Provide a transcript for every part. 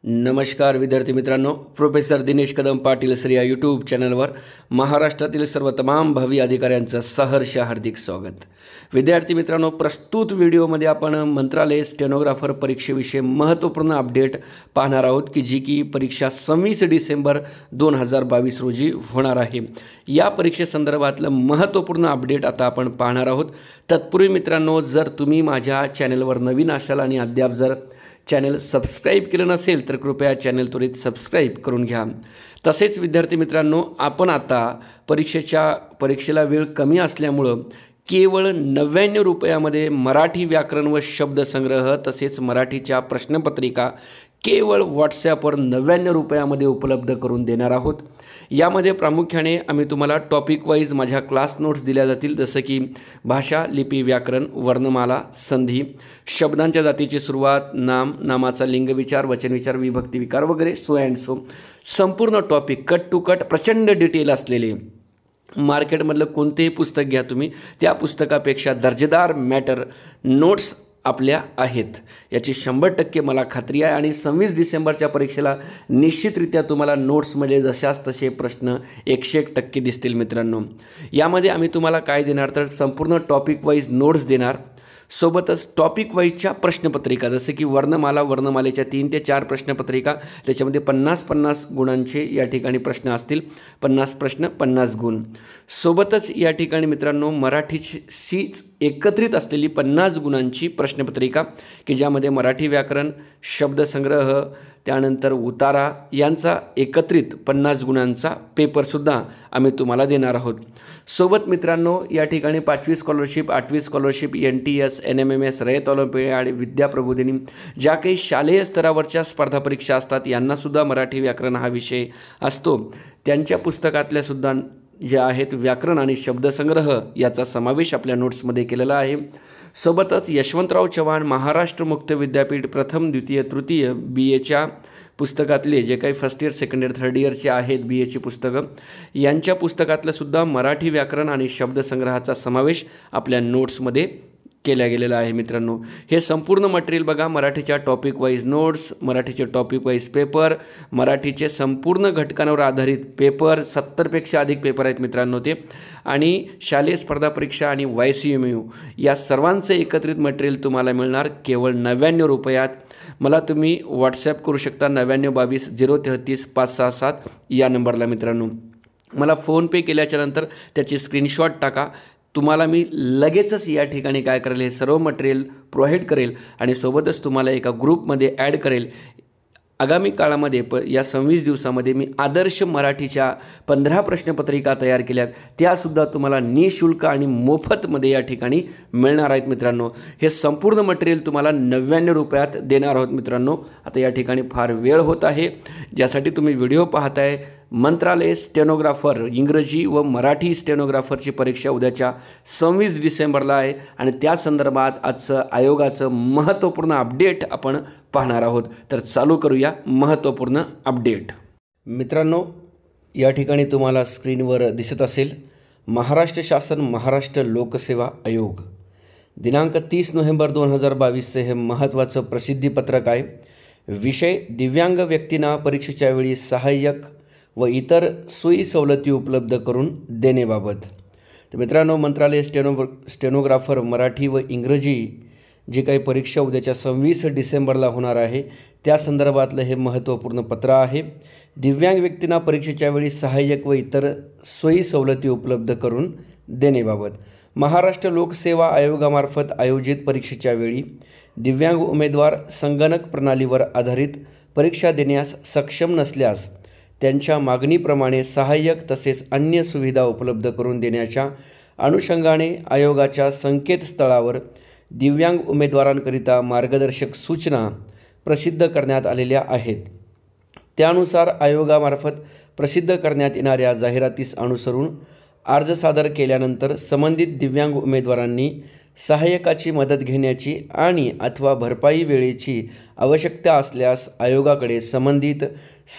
नमस्कार विद्यार्थी मित्रांनो, प्रोफेसर दिनेश कदम पाटील सर या यूट्यूब चॅनलवर महाराष्ट्रातील सर्व तमाम भावी अधिकाऱ्यांचं सहर्ष हार्दिक स्वागत। विद्यार्थी मित्रांनो, प्रस्तुत व्हिडिओमध्ये आपण मंत्रालय स्टेनोग्राफर परीक्षेविषयी महत्त्वपूर्ण अपडेट पाहणार आहोत की जी की परीक्षा 26 डिसेंबर 2022 रोजी होणार आहे। या परीक्षेसंदर्भातलं महत्त्वपूर्ण अपडेट आता आपण पाहणार आहोत। तत्पूर्वी मित्रांनो, जर तुम्ही माझ्या चॅनलवर नवीन असाल आणि अद्याप जर चॅनल सबस्क्राईब केलं नसेल तर कृपया चॅनल त्वरित सबस्क्राईब करून घ्या। तसेच विद्यार्थी मित्रांनो, आपण आता परीक्षेला वेळ कमी असल्यामुळं केवळ 99 रुपयामध्ये मराठी व्याकरण व शब्दसंग्रह तसेच मराठीच्या प्रश्नपत्रिका केवळ व्हॉट्सॲपवर 99 रुपयामध्ये उपलब्ध करून देणार आहोत। यामध्ये प्रामुख्याने आम्ही तुम्हाला टॉपिक वाईज माझ्या क्लास नोट्स दिल्या जातील, जसं की भाषा, लिपी, व्याकरण, वर्णमाला, संधी, शब्दांच्या जातीची सुरुवात, नाम, नामाचा लिंगविचार, वचनविचार, विभक्ती विकार वगैरे सो अँड सो संपूर्ण टॉपिक कट टू कट प्रचंड डिटेल असलेले। मार्केटमधलं कोणतेही पुस्तक घ्या तुम्ही, त्या पुस्तकापेक्षा दर्जेदार मॅटर नोट्स आपल्या आहेत याची 100% मला खात्री आहे। आणि 26 डिसेंबरच्या परीक्षेला निश्चितरित्या तुम्हाला नोट्समध्ये जशास तसे प्रश्न 101% दिसतील मित्रांनो। यामध्ये आम्ही तुम्हाला काय देणार तर संपूर्ण टॉपिक वाईज नोट्स देणार, सोबतच टॉपिक वाईजच्या प्रश्नपत्रिका, जसे की वर्णमालेच्या 3 ते 4 प्रश्नपत्रिका, त्याच्यामध्ये 50-50 गुणांचे या ठिकाणी प्रश्न असतील, 50 प्रश्न 50 गुण। सोबतच या ठिकाणी मित्रांनो मराठीशीच एकत्रित असलेली 50 गुणांची प्रश्नपत्रिका की ज्यामध्ये मराठी व्याकरण, शब्दसंग्रह, त्यानंतर उतारा यांचा एकत्रित 50 गुणांचा पेपरसुद्धा आम्ही तुम्हाला देणार आहोत। सोबत मित्रांनो या ठिकाणी 5वी स्कॉलरशिप, 8वी स्कॉलरशिप, NTS, NMMS, रयत ऑलिम्पियाड, विद्या प्रबोधिनी ज्या काही शालेय स्तरावरच्या स्पर्धा परीक्षा असतात यांनासुद्धा मराठी व्याकरण हा विषय असतो, त्यांच्या पुस्तकातल्या सुद्धा जे आहेत व्याकरण आणि शब्दसंग्रह याचा समावेश आपल्या नोट्समध्ये केलेला आहे। सोबतच यशवंतराव चव्हाण महाराष्ट्र मुक्त विद्यापीठ प्रथम, द्वितीय, तृतीय BAच्या पुस्तकातले जे काही first year, second year, third इयरचे आहेत BAची पुस्तकं, यांच्या पुस्तकातलं सुद्धा मराठी व्याकरण आणि शब्दसंग्रहाचा समावेश आपल्या नोट्समध्ये केला गेलेला आहे मित्रांनो। हे संपूर्ण मटेरियल बघा, मराठीच्या टॉपिक वाईज नोट्स, मराठीचे टॉपिक वाईज पेपर, मराठीचे संपूर्ण घटकांवर आधारित पेपर, 70पेक्षा अधिक पेपर आहेत मित्रांनो ते, आणि शालेय स्पर्धा परीक्षा आणि YCMU या सर्वांचे एकत्रित मटेरियल तुम्हाला मिळणार केवळ 99 रुपयात। मला तुम्ही व्हॉट्सॲप करू शकता 9922 033 567 या नंबरला मित्रांनो। मला फोनपे केल्याच्यानंतर त्याची स्क्रीनशॉट टाका, तुम्हाला मी लगेचच या ठिकाणी काय करेल हे सर्व मटेरियल प्रोव्हाइड करेल आणि सोबतच तुम्हाला एका ग्रुपमध्ये ॲड करेल। आगामी काळामध्ये या 26 दिवसामध्ये मी आदर्श मराठीच्या 15 प्रश्नपत्रिका तयार केल्यात, त्यासुद्धा तुम्हाला निःशुल्क आणि मोफतमध्ये या ठिकाणी मिळणार आहेत मित्रांनो। हे संपूर्ण मटेरियल तुम्हाला 99 रुपयात देणार आहोत मित्रांनो। आता या ठिकाणी फार वेळ होत आहे, ज्यासाठी तुम्ही व्हिडिओ पाहताय। मंत्रालय स्टेनोग्राफर इंग्रजी व मराठी स्टेनोग्राफरची परीक्षा उद्याच्या 26 डिसेंबरला आहे आणि त्या संदर्भात आजचं आयोगाचं महत्त्वपूर्ण अपडेट आपण पाहणार आहोत। तर चालू करूया महत्त्वपूर्ण अपडेट। मित्रांनो या ठिकाणी तुम्हाला स्क्रीनवर दिसत असेल महाराष्ट्र शासन महाराष्ट्र लोकसेवा आयोग दिनांक 30 नोव्हेंबर 2022 हे महत्त्वाचं प्रसिद्धीपत्रक आहे। विषय दिव्यांग व्यक्तींना परीक्षेच्या वेळी सहाय्यक व इतर सोयी सवलती उपलब्ध करून देण्याबाबत। तर मित्रांनो मंत्रालय स्टेनोग्राफर मराठी व इंग्रजी जी काही परीक्षा उद्याच्या 26 डिसेंबरला होणार आहे त्या संदर्भातलं हे महत्त्वपूर्ण पत्र आहे। दिव्यांग व्यक्तींना परीक्षेच्या वेळी सहाय्यक व इतर सोयी सवलती उपलब्ध करून देण्याबाबत महाराष्ट्र लोकसेवा आयोगामार्फत आयोजित परीक्षेच्या वेळी दिव्यांग उमेदवार संगणक प्रणालीवर आधारित परीक्षा देण्यास सक्षम नसल्यास त्यांच्या मागणीप्रमाणे सहाय्यक तसेच अन्य सुविधा उपलब्ध करून देण्याच्या अनुषंगाने आयोगाच्या संकेतस्थळावर दिव्यांग उमेदवारांकरिता मार्गदर्शक सूचना प्रसिद्ध करण्यात आलेल्या आहेत। त्यानुसार आयोगामार्फत प्रसिद्ध करण्यात येणाऱ्या जाहिरातीस अनुसरून अर्ज सादर केल्यानंतर संबंधित दिव्यांग उमेदवारांनी सहाय्यकाची मदत घेण्याची आणि अथवा भरपाई वेळेची आवश्यकता असल्यास आयोगाकडे संबंधित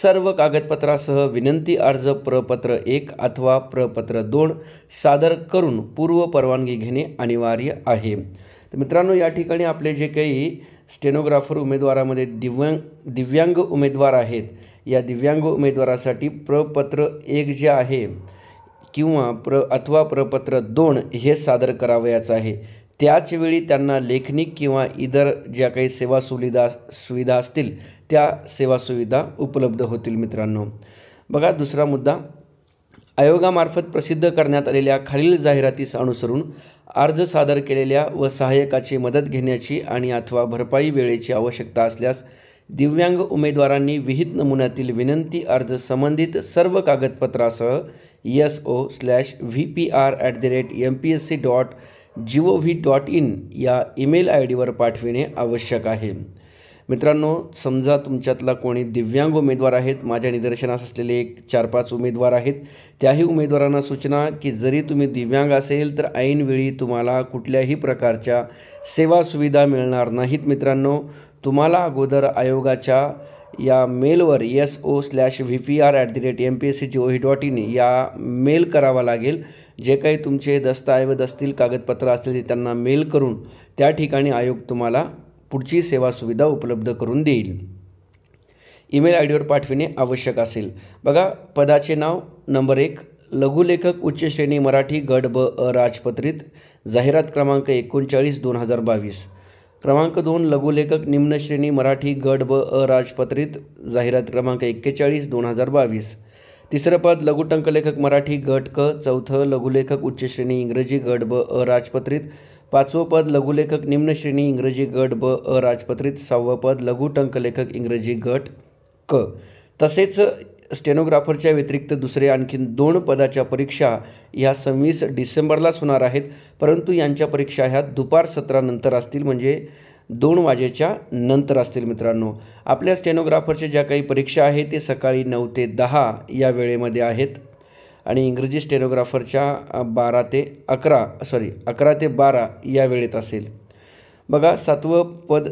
सर्व कागदपत्रासह विनंती अर्ज प्रपत्र 1 अथवा प्रपत्र 2 सादर करून पूर्व परवानगी घेणे अनिवार्य आहे। तर मित्रांनो, या ठिकाणी आपले जे काही स्टेनोग्राफर उमेदवारामध्ये दिव्यांग उमेदवार आहेत, या दिव्यांग उमेदवारासाठी प्रपत्र 1 जे आहे किंवा अथवा प्रपत्र 2 हे सादर करावयाचं आहे। त्याचवेळी त्यांना लेखनिक किंवा इतर ज्या काही सुविधा असतील त्या सेवासुविधा उपलब्ध होतील मित्रांनो। बघा, दुसरा मुद्दा, आयोगामार्फत प्रसिद्ध करण्यात आलेल्या खालील जाहिरातीस अनुसरून अर्ज सादर केलेल्या व सहाय्यकाची मदत घेण्याची आणि अथवा भरपाई वेळेची आवश्यकता असल्यास दिव्यांग उमेदवारांनी विहित नमुन्यातील विनंती अर्ज संबंधित सर्व कागदपत्रासह so.vpr@mpsc.gov.in या ईमेल ID वर पाठविणे आवश्यक आहे। मित्रांनो, समजा तुमच्यातला कोणी दिव्यांग उमेदवार आहेत, माझ्या निदर्शनास असलेले 4-5 उमेदवार आहेत, त्याही उमेदवारांना सूचना की जरी तुम्ही दिव्यांग असेल तर ऐनवेळी तुम्हाला कुठल्याही प्रकारच्या सेवा सुविधा मिळणार नाहीत मित्रांनो। तुम्हाला अगोदर आयोगाच्या या मेलवर so.vpr@mpsc.gov.in या मेल करावा लागेल। जे काही तुमचे दस्तऐवज असतील, कागदपत्र असतील ते त्यांना मेल करून त्या ठिकाणी आयोग तुम्हाला पुढची सेवा सुविधा उपलब्ध करून देईल। ईमेल ID वर पाठविणे आवश्यक असेल। बघा, पदाचे नाव नंबर 1 लघुलेखक उच्च श्रेणी मराठी गट ब राजपत्रित, जाहिरात क्रमांक 39/2022। क्रमांक 2 लघुलेखक निम्न श्रेणी मराठी गट ब राजपत्रित, जाहिरात क्रमांक 41/2022। तिसरं पद लघुटंकलेखक मराठी गट क। चौथं लघुलेखक उच्च श्रेणी इंग्रजी गट ब राजपत्रित। 5वं पद लघुलेखक निम्न श्रेणी इंग्रजी गट ब राजपत्रित। 6वं पद लघुटंकलेखक इंग्रजी गट क। तसेच स्टेनोग्राफरच्या व्यतिरिक्त दुसरे आणखीन 2 पदाच्या परीक्षा ह्या 26 डिसेंबरलाच होणार आहेत, परंतु यांच्या परीक्षा ह्या दुपार सत्रानंतर असतील, म्हणजे 2 वाजेच्या नंतर असतील मित्रांनो। आपल्या स्टेनोग्राफरच्या ज्या काही परीक्षा आहेत ते सकाळी 9 ते 10 या वेळेमध्ये आहेत आणि इंग्रजी स्टेनोग्राफरच्या 11 ते 12 या वेळेत असेल। बघा, 7वं पद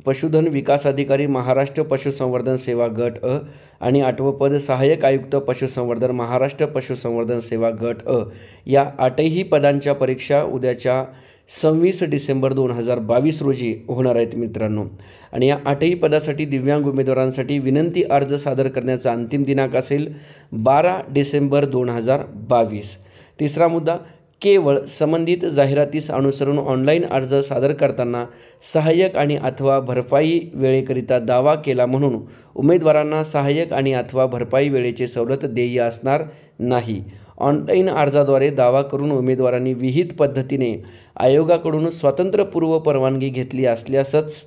पशुधन विकास अधिकारी महाराष्ट्र पशुसंवर्धन सेवा गट अ आणि 8वं पद सहाय्यक आयुक्त पशुसंवर्धन महाराष्ट्र पशुसंवर्धन सेवा गट अ या 8ही पदांच्या परीक्षा उद्याच्या 26 डिसेंबर 2022 रोजी होणार आहेत मित्रांनो। आणि या 8ही पदासाठी दिव्यांग उमेदवारांसाठी विनंती अर्ज सादर करण्याचा अंतिम दिनांक असेल 12 डिसेंबर 2022। तिसरा मुद्दा, केवळ संबंधित जाहिरातीस अनुसरून ऑनलाईन अर्ज सादर करताना सहाय्यक आणि अथवा भरपाई वेळेकरिता दावा केला म्हणून उमेदवारांना सहाय्यक आणि अथवा भरपाई वेळेची सवलत देय असणार नाही। ऑनलाईन अर्जाद्वारे दावा करून उमेदवारांनी विहित पद्धतीने आयोगाकडून स्वातंत्र्यपूर्व परवानगी घेतली असल्यासच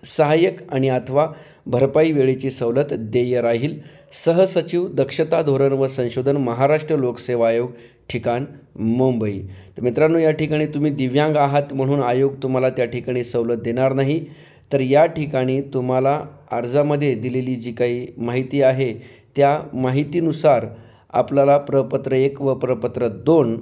सहाय्यक आणि अथवा भरपाई वेळेची सवलत देय राहील। सहसचिव दक्षता धोरण व संशोधन महाराष्ट्र लोकसेवा आयोग, ठिकाण मुंबई। तर मित्रांनो, या ठिकाणी तुम्ही दिव्यांग आहात म्हणून आयोग तुम्हाला त्या ठिकाणी सवलत देणार नाही, तर या ठिकाणी तुम्हाला अर्जामध्ये दिलेली जी काही माहिती आहे त्या माहितीनुसार आपल्याला प्रपत्र 1 व प्रपत्र 2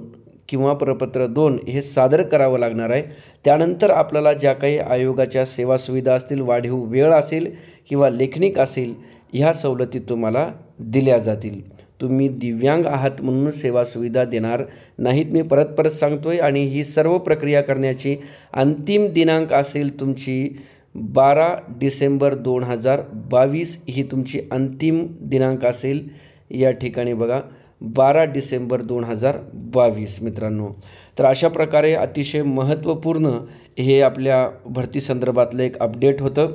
किंवा प्रपत्र 2 हे सादर करावं लागणार आहे। त्यानंतर आपल्याला ज्या काही आयोगाच्या सेवा सुविधा असतील, वाढीव वेळ असेल किंवा लेखनिक असेल, ह्या सवलती तुम्हाला दिल्या जातील। तुम्ही दिव्यांग आहात म्हणून सेवा सुविधा देणार नाहीत, मी परत सांगतोय। आणि ही सर्व प्रक्रिया करण्याची अंतिम दिनांक असेल तुमची 12 डिसेंबर 2022 ही तुमची अंतिम दिनांक असेल। या ठिकाणी बघा, 12 डिसेंबर 2022 मित्रांनो। तर अशा प्रकारे अतिशय महत्त्वपूर्ण हे आपल्या भरती संदर्भातलं एक अपडेट होतं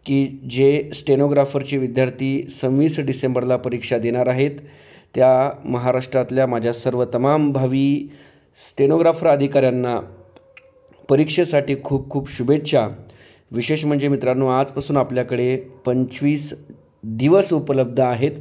की जे स्टेनोग्राफरचे विद्यार्थी 26 डिसेंबरला परीक्षा देणार आहेत, त्या महाराष्ट्रातल्या माझ्या सर्व तमाम भावी स्टेनोग्राफर अधिकाऱ्यांना परीक्षेसाठी खूप खूप शुभेच्छा। विशेष म्हणजे मित्रांनो, आजपासून आपल्याकडे 25 दिवस उपलब्ध आहेत।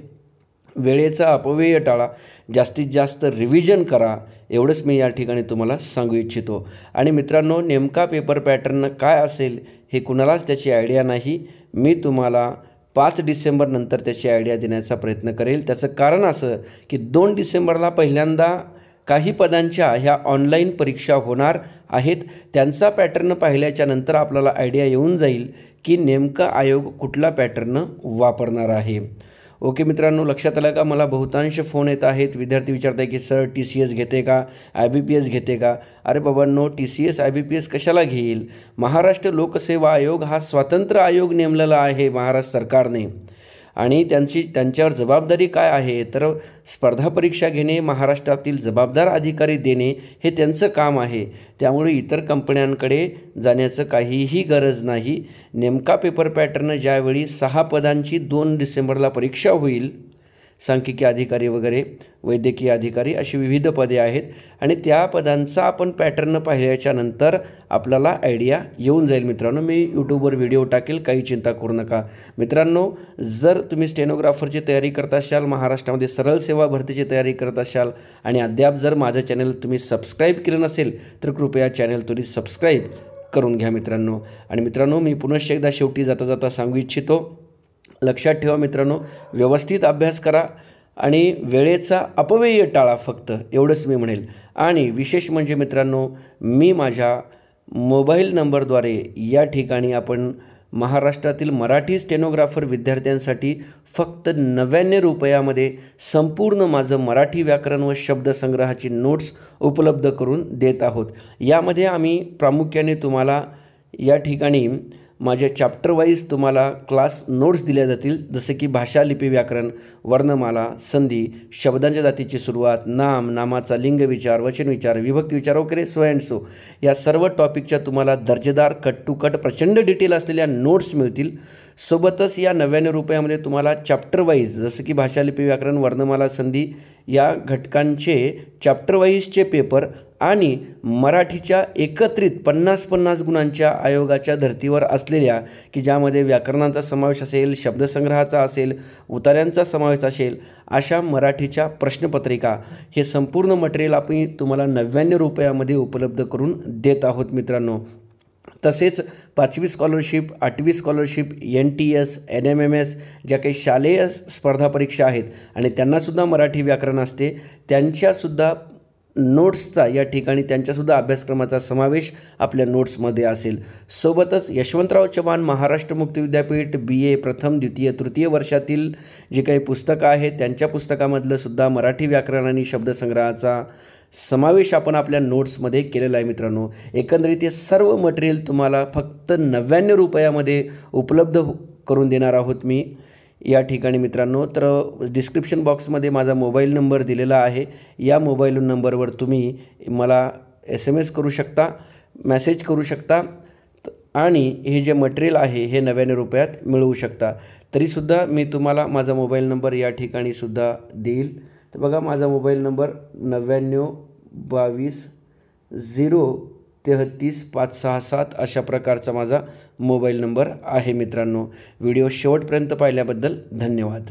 वेळेचा अपव्यय टाळा, जास्तीत जास्त रिव्हिजन करा, एवढंच मी या ठिकाणी तुम्हाला सांगू इच्छितो। आणि मित्रांनो, नेमका पेपर पॅटर्न काय असेल हे कुणालाच त्याची आयडिया नाही। मी तुम्हाला 5 डिसेंबर नंतर त्याची आयडिया देण्याचा प्रयत्न करेल। त्याचं कारण असं की 2 डिसेंबरला पहिल्यांदा काही पदांच्या ह्या ऑनलाईन परीक्षा होणार आहेत, त्यांचा पॅटर्न पाहिल्याच्या नंतर आपल्याला आयडिया येऊन जाईल की नेमका आयोग कुठला पॅटर्न वापरणार आहे। ओके मित्रांनो, लक्षात आलं का? मला बहुतांश फोन येत आहेत, विद्यार्थी विचारत आहे की सर TCS घेते का, IBPS घेते का? अरे बाबांनो, TCS IBPS कशाला घेईल? महाराष्ट्र लोकसेवा आयोग हा स्वतंत्र आयोग नेमलेला आहे महाराष्ट्र सरकारने, आणि त्यांच्यावर जबाबदारी काय आहे तर स्पर्धा परीक्षा घेणे, महाराष्ट्रातील जबाबदार अधिकारी देणे हे त्यांचं काम आहे. त्यामुळे इतर कंपन्यांकडे जाण्याचं काहीही गरज नाही. नेमका पेपर पॅटर्न ज्यावेळी 6 पदांची 2 डिसेंबरला परीक्षा होईल, सांख्यिकी अधिकारी वगैरे, वैद्यकीय अधिकारी अशी विविध पदे आहेत, आणि त्या पदांचा आपण पॅटर्न पाहिल्याच्या नंतर आपल्याला आयडिया येऊन जाईल. मित्रांनो, मी यूट्यूबवर व्हिडिओ टाकेल, काही चिंता करू नका. मित्रांनो, जर तुम्ही स्टेनोग्राफरची तयारी करत असाल, महाराष्ट्रामध्ये सरळ सेवा भरतीची तयारी करत असाल आणि अद्याप जर माझं चॅनल तुम्ही सबस्क्राईब केलं नसेल तर कृपया चॅनल तुम्ही सबस्क्राईब करून घ्या मित्रांनो. आणि मित्रांनो, मी पुनश्च एकदा शेवटी जाता जाता सांगू इच्छितो, लक्षात ठेवा मित्रांनो, व्यवस्थित अभ्यास करा आणि वेळेचा अपव्यय टाळा, फक्त एवढंच मी म्हणेल. आणि विशेष म्हणजे मित्रांनो, मी माझ्या मोबाईल नंबरद्वारे या ठिकाणी आपण महाराष्ट्रातील मराठी स्टेनोग्राफर विद्यार्थ्यांसाठी फक्त 99 रुपयामध्ये संपूर्ण माझं मराठी व्याकरण व शब्दसंग्रहाची नोट्स उपलब्ध करून देत आहोत. यामध्ये आम्ही प्रामुख्याने तुम्हाला या ठिकाणी माझ्या चॅप्टर वाईज तुम्हाला क्लास नोट्स दिल्या जातील, जसे की भाषा, लिपी, व्याकरण, वर्णमाला, संधी, शब्दांच्या जातीची सुरुवात, नाम, नामाचा लिंग विचार, वचन विचार, विभक्ती विचार वगैरे सो अँड सो या सर्व टॉपिकच्या तुम्हाला दर्जेदार कट टू कट प्रचंड डिटेल असलेल्या नोट्स मिळतील. सोबतच या 99 रुपयामध्ये तुम्हाला चॅप्टर वाईज, जसं की भाषा, लिपी, व्याकरण, वर्णमाला, संधी या घटकांचे चॅप्टर वाईजचे पेपर आणि मराठीच्या एकत्रित 50-50 गुणांच्या आयोगाच्या धर्तीवर असलेल्या, की ज्यामध्ये व्याकरणाचा समावेश असेल, शब्दसंग्रहाचा असेल, उतार्यांचा समावेश असेल, अशा मराठीच्या प्रश्नपत्रिका, हे संपूर्ण मटेरियल आपण तुम्हाला 99 रुपयामध्ये उपलब्ध करून देत आहोत मित्रांनो. तसेच 5वी स्कॉलरशिप, 8वी स्कॉलरशिप, NTS, NMMS ज्या काही शालेय स्पर्धा परीक्षा आहेत आणि त्यांनासुद्धा मराठी व्याकरण असते, त्यांच्यासुद्धा नोट्सचा या ठिकाणी त्यांच्यासुद्धा अभ्यासक्रमाचा समावेश आपल्या नोट्समध्ये असेल. सोबतच यशवंतराव चव्हाण महाराष्ट्र मुक्त विद्यापीठ BA प्रथम, द्वितीय, तृतीय वर्षातील जे काही पुस्तकं आहेत त्यांच्या पुस्तकामधलं सुद्धा मराठी व्याकरण आणि शब्दसंग्रहाचा समावेश आपण आपल्या नोट्समध्ये केलेला आहे मित्रांनो. एकंदरीत हे सर्व मटेरियल तुम्हाला फक्त 99 रुपयामध्ये उपलब्ध करून देणार आहोत मी या ठिकाणी मित्रांनो. तर डिस्क्रिप्शन बॉक्समध्ये माझा मोबाईल नंबर दिलेला आहे. या मोबाईल नंबरवर तुम्ही मला SMS करू शकता, मेसेज करू शकता, आणि हे जे मटेरियल आहे हे 99 रुपयात मिळवू शकता. तरीसुद्धा मी तुम्हाला माझा मोबाईल नंबर या ठिकाणी सुद्धा देईल. तर बघा, माझा मोबाईल नंबर 99 22 033 567 अशा प्रकारचा माझा मोबाईल नंबर आहे मित्रांनो. व्हिडिओ शेवटपर्यंत पाहिल्याबद्दल धन्यवाद.